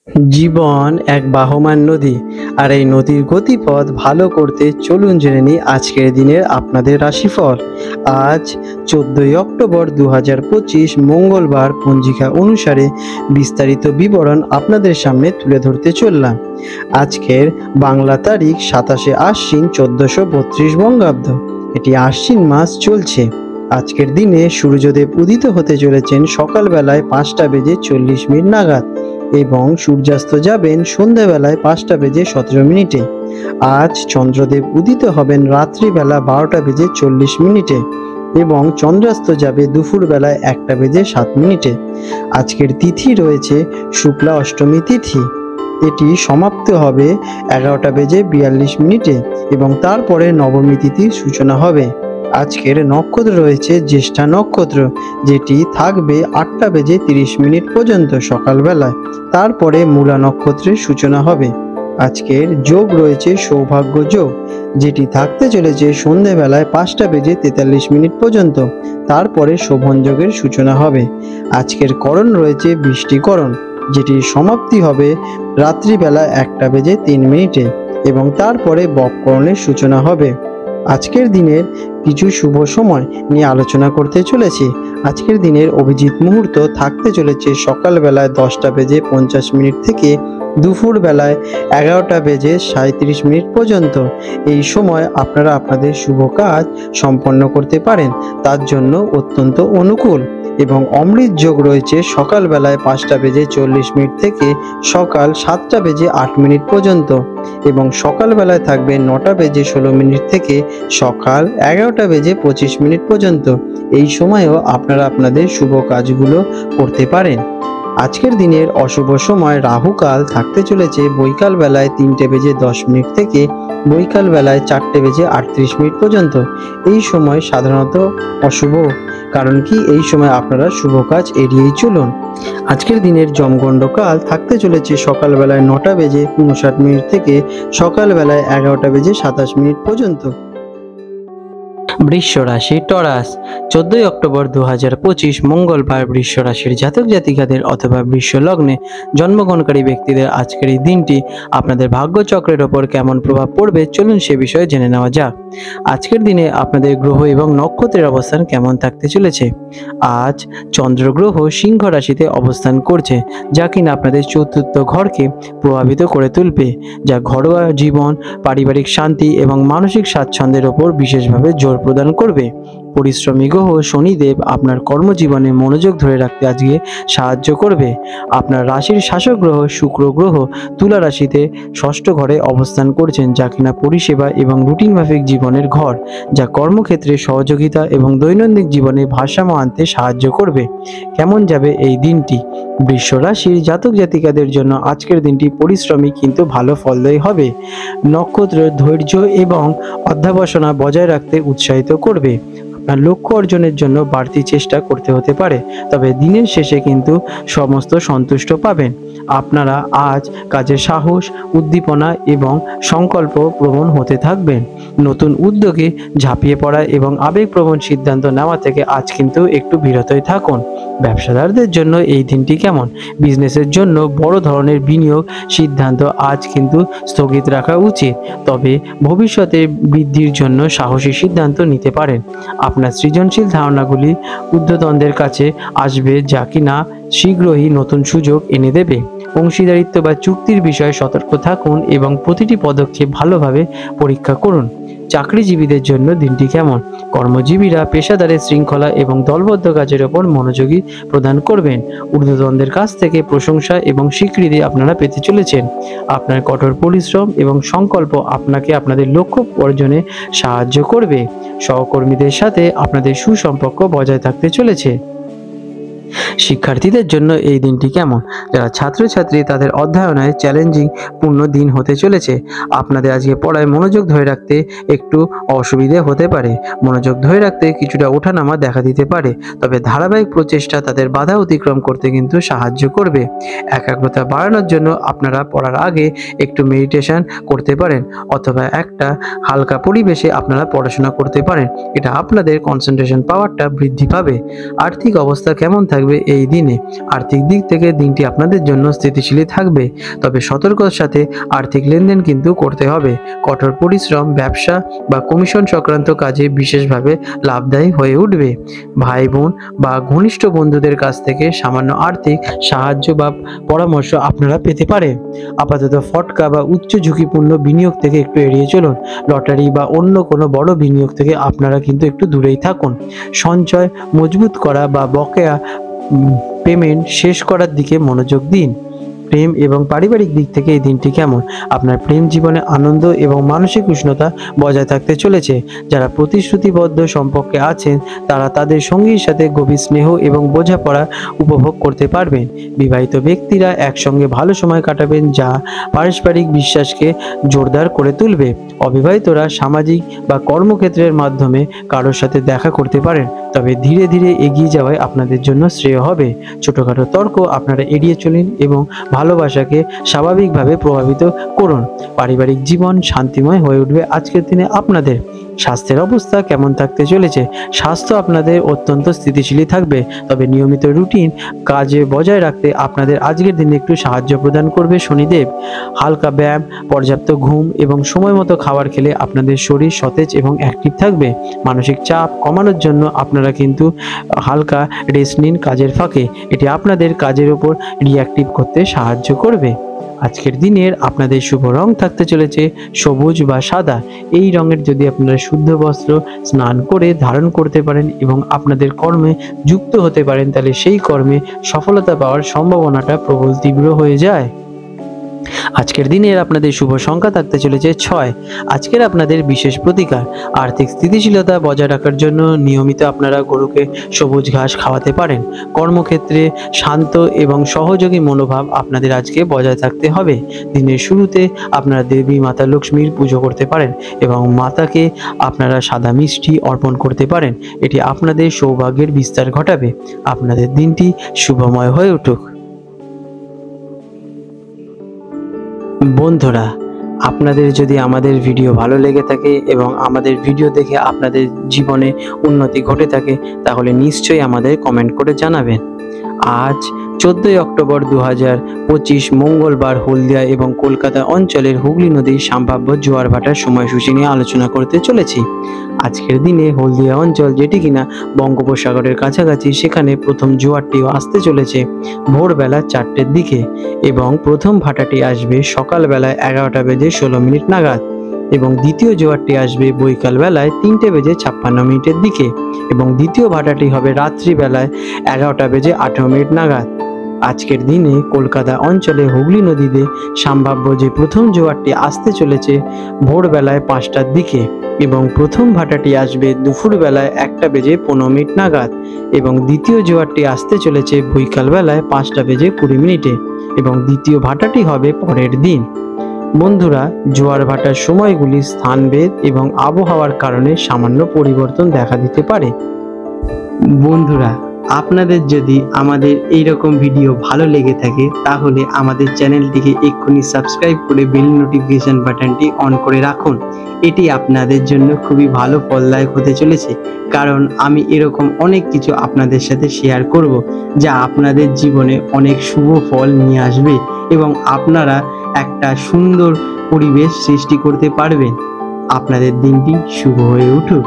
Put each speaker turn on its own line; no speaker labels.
জীবন এক বাহমান নদী, আর এই নদীর গতিপথ ভালো করতে চলুন জেনে নিই আজকের দিনের আপনাদের রাশিফল। আজ 14 অক্টোবর 2025 মঙ্গলবার, পঞ্জিকা অনুসারে বিস্তারিত বিবরণ আপনাদের সামনে তুলে ধরতে চললাম। আজকের বাংলা তারিখ 27 আশ্বিন 1432 বঙ্গাব্দ। এটি আশ্বিন মাস চলছে। আজকের দিনে সূর্যদেব উদিত হতে চলেছেন সকালবেলায় 5টা বেজে 40 মিনিট নাগাদ এবং সূর্যাস্ত যাবেন সন্ধ্যাবেলায় 5টা বেজে 17 মিনিটে। আজ চন্দ্রদেব উদিত হবেন রাত্রিবেলা 12টা বেজে 40 মিনিটে এবং চন্দ্রাস্ত যাবে দুপুরবেলায় 1টা বেজে 7 মিনিটে। আজকের তিথি রয়েছে শুক্লা অষ্টমী তিথি। এটি সমাপ্ত হবে 11টা বেজে 42 মিনিটে এবং তারপরে নবমী তিথির সূচনা হবে। আজকের নক্ষত্র রয়েছে জ্যেষ্ঠা নক্ষত্র, যেটি থাকবে 8টা বেজে 30 মিনিট পর্যন্ত সকালবেলায়। তারপরে মূলা নক্ষত্রের সূচনা হবে। আজকের যোগ রয়েছে সৌভাগ্য যোগ, যেটি থাকতে চলেছে সন্ধেবেলায় 5টা বেজে 43 মিনিট পর্যন্ত। তারপরে শোভন যোগের সূচনা হবে। আজকের করণ রয়েছে বৃষ্টিকরণ, যেটির সমাপ্তি হবে রাত্রিবেলা 1টা বেজে 3 মিনিটে এবং তারপরে বপকরণের সূচনা হবে। আজকের দিনের কিছু শুভ সময় নিয়ে আলোচনা করতে চলেছি। আজকের দিনের অভিজিৎ মুহূর্ত থাকতে চলেছে সকালবেলায় 10টা বেজে 50 মিনিট থেকে দুপুরবেলায় 11টা বেজে 37 মিনিট পর্যন্ত। এই সময় আপনারা আপনাদের শুভ কাজ সম্পন্ন করতে পারেন, তার জন্য অত্যন্ত অনুকূল। এবং অমৃত যোগ রয়েছে সকালবেলায় 5টা বেজে 40 মিনিট থেকে সকাল 7টা বেজে 8 মিনিট পর্যন্ত এবং সকালবেলায় থাকবে 9টা বেজে 16 মিনিট থেকে সকাল 11টা বেজে 25 মিনিট পর্যন্ত। এই সময়েও আপনারা আপনাদের শুভ কাজগুলো করতে পারেন। আজকের দিনের অশুভ সময় রাহুকাল থাকতে চলেছে বৈকাল বেলায় 3টে বেজে 10 মিনিট থেকে বৈকাল বেলায় 4টে বেজে 38 মিনিট পর্যন্ত। এই সময় সাধারণত অশুভ, কারণ কি এই সময় আপনারা শুভ কাজ এড়িয়েই চলুন। আজকের দিনের যমগণ্ড কাল থাকতে চলেছে সকালবেলায় 9টা বেজে 59 মিনিট থেকে সকালবেলায় 11টা বেজে 27 মিনিট পর্যন্ত। বৃষ রাশি টরাস, 14 অক্টোবর 2025 মঙ্গলবার বৃষ রাশির জাতক জাতিকাদের অথবা বৃষ লগ্নে জন্মগ্রহণকারী ব্যক্তিদের আজকের এই দিনটি আপনাদের ভাগ্যচক্রের ওপর কেমন প্রভাব পড়বে চলুন সে বিষয়ে জেনে নেওয়া যাক। আজকের দিনে আপনাদের গ্রহ এবং নক্ষত্রের অবস্থান কেমন থাকতে চলেছে। আজ চন্দ্রগ্রহ সিংহ রাশিতে অবস্থান করছে, যা কিনা আপনাদের চতুর্থ ঘরকে প্রভাবিত করে তুলবে, যা ঘরোয়া জীবন, পারিবারিক শান্তি এবং মানসিক স্বাচ্ছন্দ্যের ওপর বিশেষভাবে জোর প্রদান করবে। পরিশ্রমী গ্রহ শনিদেব আপনার কর্মজীবনে মনোযোগ ধরে রাখতে আজকে সাহায্য করবে। আপনার রাশির শাসক গ্রহ শুক্র গ্রহ তুলা রাশিতে ষষ্ঠ ঘরে অবস্থান করছেন, যা কিনা পরিষেবা এবং রুটিন মাফিক জীবনের ঘর, যা কর্মক্ষেত্রে সহযোগিতা এবং দৈনন্দিন জীবনে ভারসাম্য আনতে সাহায্য করবে। কেমন যাবে এই দিনটি? বৃষ রাশির জাতক জাতিকাদের জন্য আজকের দিনটি পরিশ্রমী কিন্তু ভালো ফলদায়ী হবে। নক্ষত্র ধৈর্য এবং অধ্যবসায়না বজায় রাখতে উৎসাহিত করবে। আপনার লক্ষ্য অর্জনের জন্য বাড়তি চেষ্টা করতে হতে পারে, তবে দিনের শেষে কিন্তু সমস্ত সন্তুষ্ট পাবেন। আপনারা আজ কাজে সাহস, উদ্দীপনা এবং সংকল্প প্রবণ হতে থাকবেন। নতুন উদ্যোগে ঝাঁপিয়ে পড়া এবং আবেগপ্রবণ সিদ্ধান্ত নেওয়া থেকে আজ কিন্তু একটু বিরতই থাকুন। ব্যবসাদারদের জন্য এই দিনটি কেমন? বিজনেসের জন্য বড় ধরনের বিনিয়োগ সিদ্ধান্ত আজ কিন্তু স্থগিত রাখা উচিত, তবে ভবিষ্যতে বৃদ্ধির জন্য সাহসী সিদ্ধান্ত নিতে পারেন। আপনার সৃজনশীল ধারণাগুলি ঊর্ধ্বতনদের কাছে আসবে, যা কিনা শীঘ্রই নতুন সুযোগ এনে দেবে। অংশীদারিত্ব বা চুক্তির বিষয়ে সতর্ক থাকুন এবং প্রতিটি পদক্ষেপ ভালোভাবে পরীক্ষা করুন। চাকরিজীবীদের জন্য দিনটি কেমন? কর্মজীবীরা পেশাদারের শৃঙ্খলা এবং দলবদ্ধ কাজের ওপর মনোযোগী প্রদান করবেন। ঊর্ধ্বতনদের কাছ থেকে প্রশংসা এবং স্বীকৃতি আপনারা পেতে চলেছেন। আপনার কঠোর পরিশ্রম এবং সংকল্প আপনাকে আপনাদের লক্ষ্য অর্জনে সাহায্য করবে। সহকর্মীদের সাথে আপনাদের সুসম্পর্ক বজায় থাকতে চলেছে। শিক্ষার্থীদের জন্য এই দিনটি কেমন? যারা ছাত্রছাত্রী তাদের অধ্যয়নে চ্যালেঞ্জিং পূর্ণ দিন হতে চলেছে। আপনাদের আজকে পড়ায় মনোযোগ ধরে রাখতে একটু অসুবিধে হতে পারে। মনোযোগ ধরে রাখতে কিছুটা ওঠানামা দেখা দিতে পারে, তবে ধারাবাহিক প্রচেষ্টা তাদের বাধা অতিক্রম করতে কিন্তু সাহায্য করবে। একাগ্রতা বাড়ানোর জন্য আপনারা পড়ার আগে একটু মেডিটেশন করতে পারেন অথবা একটা হালকা পরিবেশে আপনারা পড়াশোনা করতে পারেন। এটা আপনাদের কনসেন্ট্রেশন পাওয়ারটা বৃদ্ধি পাবে। আর্থিক অবস্থা কেমন থাকবে থাকবে এই দিনে। আর্থিক দিক থেকে দিনটি আপনাদের জন্য স্থিতিশীলই থাকবে, তবে সতর্কতার সাথে আর্থিক লেনদেন কিন্তু করতে হবে। কঠোর পরিশ্রম, ব্যবসা বা কমিশন সংক্রান্ত কাজে বিশেষভাবে লাভদায়ী হয়ে উঠবে। ভাই বোন বা ঘনিষ্ঠ বন্ধুদের কাছ থেকে সামান্য আর্থিক সাহায্য বা পরামর্শ আপনারা পেতে পারেন। আপাতত ফটকা বা উচ্চ ঝুঁকিপূর্ণ বিনিয়োগ থেকে একটু এড়িয়ে চলুন। লটারি বা অন্য কোনো বড় বিনিয়োগ থেকে আপনারা কিন্তু একটু দূরেই থাকুন। সঞ্চয় মজবুত করা বা বকেয়া পেমেন্ট শেষ করার দিকে মনোযোগ দিন। প্রেম এবং পারিবারিক দিক থেকে এই দিনটি কেমন? আপনার প্রেম জীবনে আনন্দ এবং মানসিক উষ্ণতা বজায় থাকতে চলেছে। যারা প্রতিশ্রুতিবদ্ধ সম্পর্কে আছেন তারা তাদের সঙ্গীর সাথে গভীর স্নেহ এবং বোঝাপড়া উপভোগ করতে পারবেন। বিবাহিত ব্যক্তিরা একসঙ্গে ভালো সময় কাটাবেন, যা পারস্পরিক বিশ্বাসকে জোরদার করে তুলবে। অবিবাহিতরা সামাজিক বা কর্মক্ষেত্রের মাধ্যমে কারোর সাথে দেখা করতে পারেন, তবে ধীরে ধীরে এগিয়ে যাওয়াই আপনাদের জন্য শ্রেয় হবে। ছোটখাটো তর্ক আপনারা এড়িয়ে চলুন এবং ভালোবাসাকে স্বাভাবিকভাবে প্রভাবিত করুন। পারিবারিক জীবন শান্তিময় হয়ে উঠবে আজকের দিনে আপনাদের। স্বাস্থ্যের অবস্থা কেমন থাকতে চলেছে? স্বাস্থ্য আপনাদের অত্যন্ত স্থিতিশীলই থাকবে, তবে নিয়মিত রুটিন কাজে বজায় রাখতে আপনাদের আজকের দিনে একটু সাহায্য প্রদান করবে শনিদেব। হালকা ব্যায়াম, পর্যাপ্ত ঘুম এবং সময় মতো খাবার খেলে আপনাদের শরীর সতেজ এবং অ্যাক্টিভ থাকবে। মানসিক চাপ কমানোর জন্য আপনারা কিন্তু হালকা রেস্ট নিন কাজের ফাঁকে, এটি আপনাদের কাজের উপর রিঅ্যাক্টিভ করতে সাহায্য করবে। আজকের দিনের আপনাদের শুভ রং থাকতে চলেছে সবুজ বা সাদা। এই রঙের যদি আপনারা শুদ্ধ বস্ত্র স্নান করে ধারণ করতে পারেন এবং আপনাদের কর্মে যুক্ত হতে পারেন, তাহলে সেই কর্মে সফলতা পাওয়ার সম্ভাবনাটা প্রবল তীব্র হয়ে যায়। আজকের দিনের আপনাদের শুভ সংখ্যা থাকতে চলেছে 6। আজকের আপনাদের বিশেষ প্রতিকার, আর্থিক স্থিতিশীলতা বজায় রাখার জন্য নিয়মিত আপনারা গরুকে সবুজ ঘাস খাওয়াতে পারেন। কর্মক্ষেত্রে শান্ত এবং সহযোগী মনোভাব আপনাদের আজকে বজায় থাকতে হবে। দিনের শুরুতে আপনারা দেবী মাতা লক্ষ্মীর পুজো করতে পারেন এবং মাতাকে আপনারা সাদা মিষ্টি অর্পণ করতে পারেন, এটি আপনাদের সৌভাগ্যের বিস্তার ঘটাবে। আপনাদের দিনটি শুভময় হয়ে উঠুক। বন্ধুরা, আপনাদের যদি আমাদের ভিডিও ভালো লেগে থাকে এবং আমাদের ভিডিও দেখে আপনাদের জীবনে উন্নতি ঘটে থাকে, তাহলে নিশ্চয়ই আমাদের কমেন্ট করে জানাবেন। আজ 14 অক্টোবর 2025 মঙ্গলবার হলদিয়া এবং কলকাতা অঞ্চলের হুগলি নদীর সম্ভাব্য জোয়ার ভাটার সময়সূচি নিয়ে আলোচনা করতে চলেছি। আজকের দিনে হলদিয়া অঞ্চল, যেটি কিনা বঙ্গোপসাগরের কাছাকাছি, সেখানে প্রথম জোয়ারটিও আসতে চলেছে ভোরবেলা 4টের দিকে এবং প্রথম ভাটাটি আসবে সকালবেলায় 11:16 নাগাদ এবং দ্বিতীয় জোয়ারটি আসবে বৈকাল বেলায় 3:56 দিকে এবং দ্বিতীয় ভাটাটি হবে রাত্রিবেলায় 11:18 নাগাদ। আজকের দিনে কলকাতা অঞ্চলে হুগলি নদীতে সম্ভাব্য যে প্রথম জোয়ারটি আসতে চলেছে ভোরবেলায় 5টার দিকে এবং প্রথম ভাটাটি আসবে দুপুরবেলায় 1:15 নাগাদ এবং দ্বিতীয় জোয়ারটি আসতে চলেছে বৈকাল বেলায় 5:20 এবং দ্বিতীয় ভাটাটি হবে পরের দিন। বন্ধুরা, জোয়ার ভাটার সময়গুলি স্থানভেদ এবং আবহাওয়ার কারণে সামান্য পরিবর্তন দেখা দিতে পারে। বন্ধুরা, আপনাদের যদি আমাদের এই রকম ভিডিও ভালো লেগে থাকে তাহলে আমাদের চ্যানেলটিকে এক্ষুনি সাবস্ক্রাইব করে বেল নোটিফিকেশন বাটনটি অন করে রাখুন। এটি আপনাদের জন্য খুবই ভালো ফলদায়ক হতে চলেছে, কারণ আমি এরকম অনেক কিছু আপনাদের সাথে শেয়ার করব যা আপনাদের জীবনে অনেক শুভ ফল নিয়ে আসবে এবং আপনারা একটা সুন্দর পরিবেশ সৃষ্টি করতে পারবেন। আপনাদের দিনটি শুভ হয়ে উঠুক।